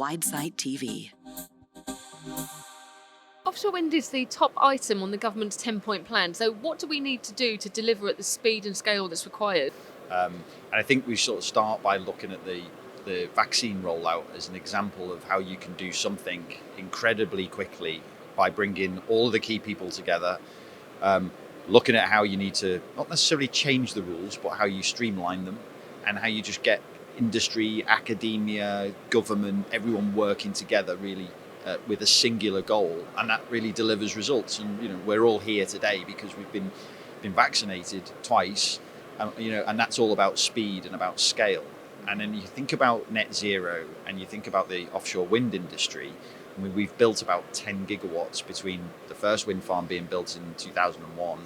wide-site TV. Offshore wind is the top item on the government's 10-point plan. So what do we need to do to deliver at the speed and scale that's required? And I think we sort of start by looking at the vaccine rollout as an example of how you can do something incredibly quickly by bringing all of the key people together, looking at how you need to not necessarily change the rules, but how you streamline them and how you just get industry, academia, government, everyone working together really with a singular goal, and that really delivers results. And we're all here today because we've been vaccinated twice, and that's all about speed and about scale. And then you think about net zero and you think about the offshore wind industry. I mean, we've built about 10 gigawatts between the first wind farm being built in 2001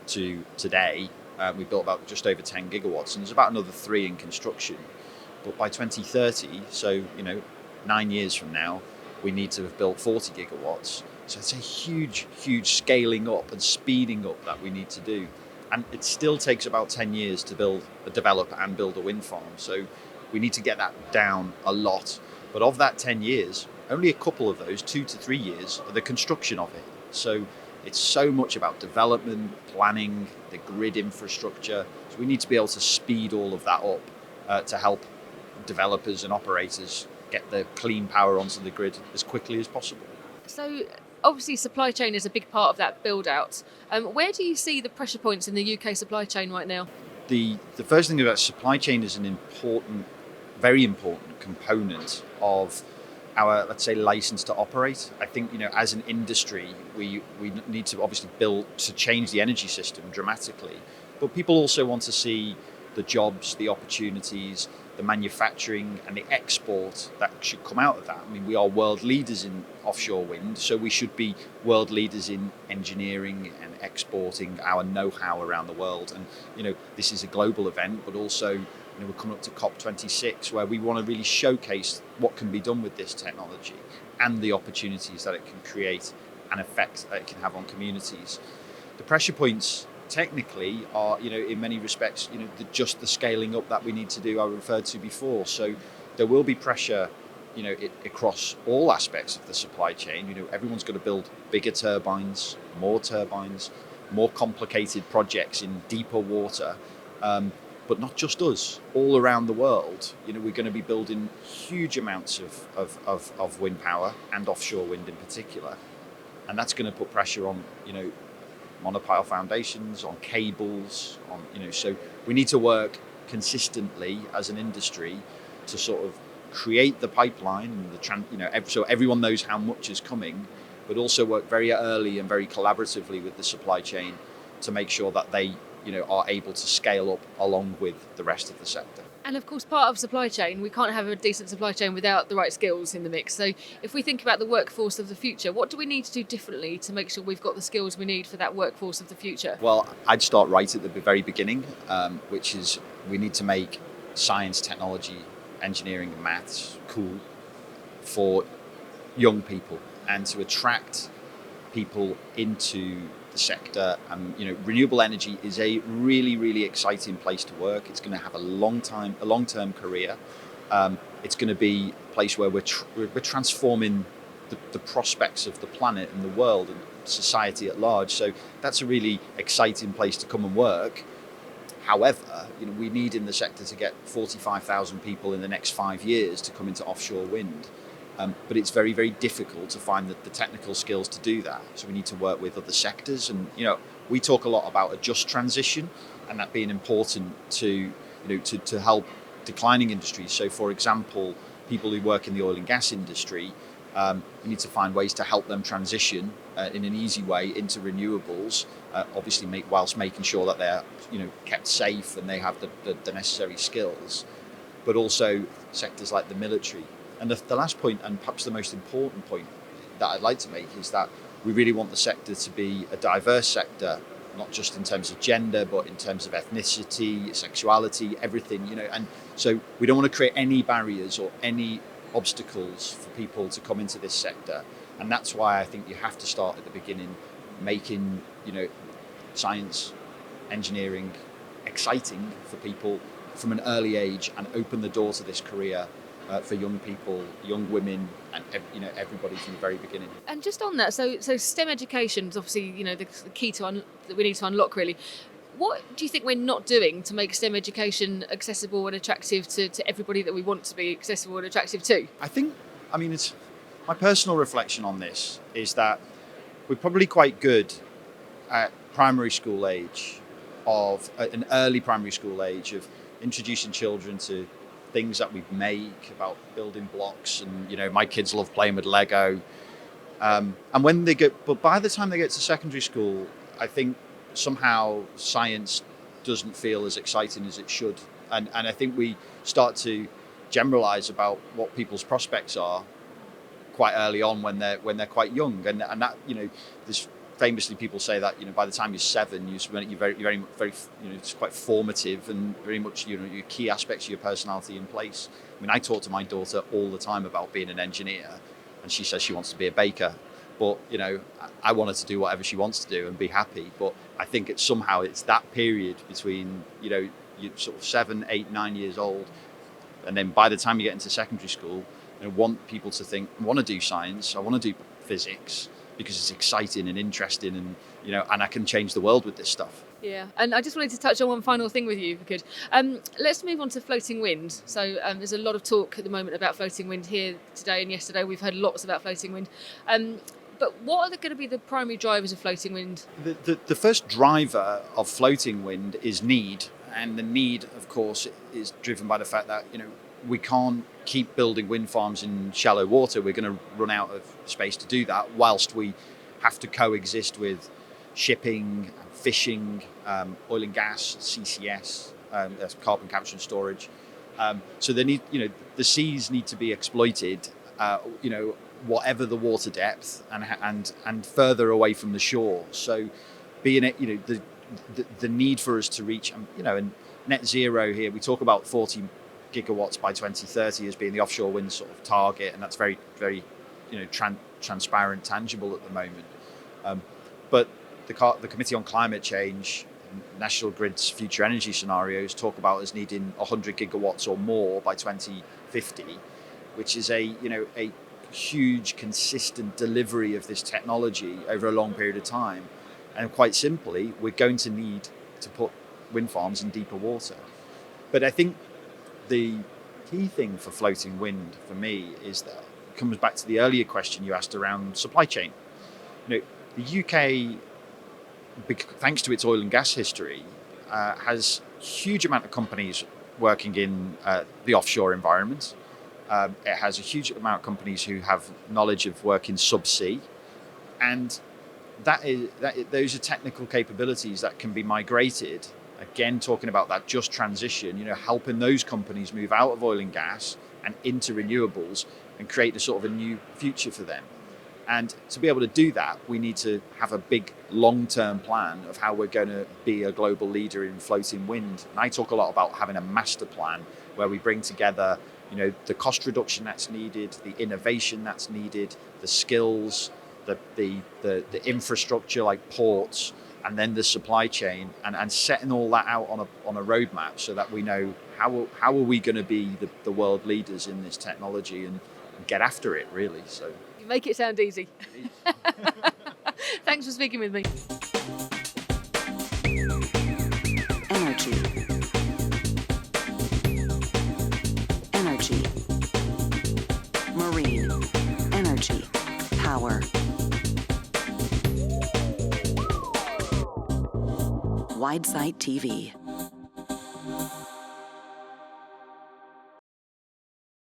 to today. We built about just over 10 gigawatts, and there's about another 3 in construction. But by 2030, so 9 years from now, we need to have built 40 gigawatts. So it's a huge scaling up and speeding up that we need to do. And it still takes about 10 years to develop and build a wind farm. So we need to get that down a lot. But of that 10 years, only a couple of those, 2 to 3 years, are the construction of it. So it's so much about development, planning, the grid infrastructure. So we need to be able to speed all of that up to help developers and operators get the clean power onto the grid as quickly as possible. So obviously supply chain is a big part of that build out. Where do you see the pressure points in the UK supply chain right now? The first thing about supply chain is an very important component of our, let's say, license to operate. I think, as an industry, we need to obviously build to change the energy system dramatically. But people also want to see the jobs, the opportunities, the manufacturing and the export that should come out of that. I mean, we are world leaders in offshore wind, so we should be world leaders in engineering and exporting our know-how around the world. And, this is a global event, but also, we're coming up to COP26, where we want to really showcase what can be done with this technology and the opportunities that it can create and effect that it can have on communities. The pressure points technically are, in many respects, just the scaling up that we need to do, I referred to before. So there will be pressure, across all aspects of the supply chain. Everyone's got to build bigger turbines, more complicated projects in deeper water. But not just us, all around the world. We're going to be building huge amounts of wind power and offshore wind in particular. And that's going to put pressure on, monopile foundations, on cables, so we need to work consistently as an industry to sort of create the pipeline and so everyone knows how much is coming, but also work very early and very collaboratively with the supply chain to make sure that they are able to scale up along with the rest of the sector. And of course, part of supply chain, we can't have a decent supply chain without the right skills in the mix. So if we think about the workforce of the future, what do we need to do differently to make sure we've got the skills we need for that workforce of the future? Well, I'd start right at the very beginning, which is we need to make science, technology, engineering and maths cool for young people and to attract people into the sector. And renewable energy is a really exciting place to work. It's going to have a long-term career. It's going to be a place where we're transforming the prospects of the planet and the world and society at large. So that's a really exciting place to come and work. However, we need in the sector to get 45,000 people in the next 5 years to come into offshore wind. But it's very difficult to find the technical skills to do that. So we need to work with other sectors. And, we talk a lot about a just transition and that being important to help declining industries. So, for example, people who work in the oil and gas industry, we need to find ways to help them transition in an easy way into renewables, obviously whilst making sure that they're kept safe and they have the necessary skills, but also sectors like the military. And the last point, and perhaps the most important point that I'd like to make, is that we really want the sector to be a diverse sector, not just in terms of gender, but in terms of ethnicity, sexuality, everything, And so we don't want to create any barriers or any obstacles for people to come into this sector. And that's why I think you have to start at the beginning, making, science, engineering exciting for people from an early age and open the door to this career for young people, young women, and everybody from the very beginning. And just on that, so STEM education is obviously the key to that we need to unlock really. What do you think we're not doing to make STEM education accessible and attractive to everybody that we want to be accessible and attractive to? It's my personal reflection on this is that we're probably quite good at primary school age, of an early primary school age, of introducing children to things that we make, about building blocks, and my kids love playing with Lego. And when they but by the time they get to secondary school, I think somehow science doesn't feel as exciting as it should, and I think we start to generalize about what people's prospects are quite early on when they're quite young, and that there's famously people say that by the time you're 7 you're very it's quite formative, and very much your key aspects of your personality in place. I talk to my daughter all the time about being an engineer, and she says she wants to be a baker, but I want her to do whatever she wants to do and be happy. But I think somehow it's that period between you're sort of 7, 8, 9 years old, and then by the time you get into secondary school, I want people to think, I want to do science, I want to do physics, because it's exciting and interesting, and and I can change the world with this stuff. Yeah, and I just wanted to touch on one final thing with you, if we could. Let's move on to floating wind. So there's a lot of talk at the moment about floating wind here today and yesterday. We've heard lots about floating wind. But what are going to be the primary drivers of floating wind? The first driver of floating wind is need, and the need, of course, is driven by the fact that we can't keep building wind farms in shallow water. We're going to run out of space to do that, whilst we have to coexist with shipping, fishing, oil and gas, CCS, that's carbon capture and storage. So they need, the seas need to be exploited, whatever the water depth, and further away from the shore. So, being it, the need for us to reach, and net zero here, we talk about 40 gigawatts by 2030 as being the offshore wind sort of target, and that's very, very, transparent, tangible at the moment. But the Committee on Climate Change, National Grid's future energy scenarios talk about us needing 100 gigawatts or more by 2050, which is a huge, consistent delivery of this technology over a long period of time. And quite simply, we're going to need to put wind farms in deeper water. But I think the key thing for floating wind for me is that it comes back to the earlier question you asked around supply chain. The UK, thanks to its oil and gas history, has a huge amount of companies working in the offshore environment. It has a huge amount of companies who have knowledge of working subsea, and those are technical capabilities that can be migrated. Again, talking about that just transition, helping those companies move out of oil and gas and into renewables and create a sort of a new future for them. And to be able to do that, we need to have a big long-term plan of how we're going to be a global leader in floating wind. And I talk a lot about having a master plan where we bring together, the cost reduction that's needed, the innovation that's needed, the skills, the infrastructure like ports, and then the supply chain, and setting all that out on a roadmap so that we know how are we going to be the world leaders in this technology and get after it, really. So you make it sound easy. Thanks for speaking with me. Energy. Marine. Energy. Power. Widesight TV.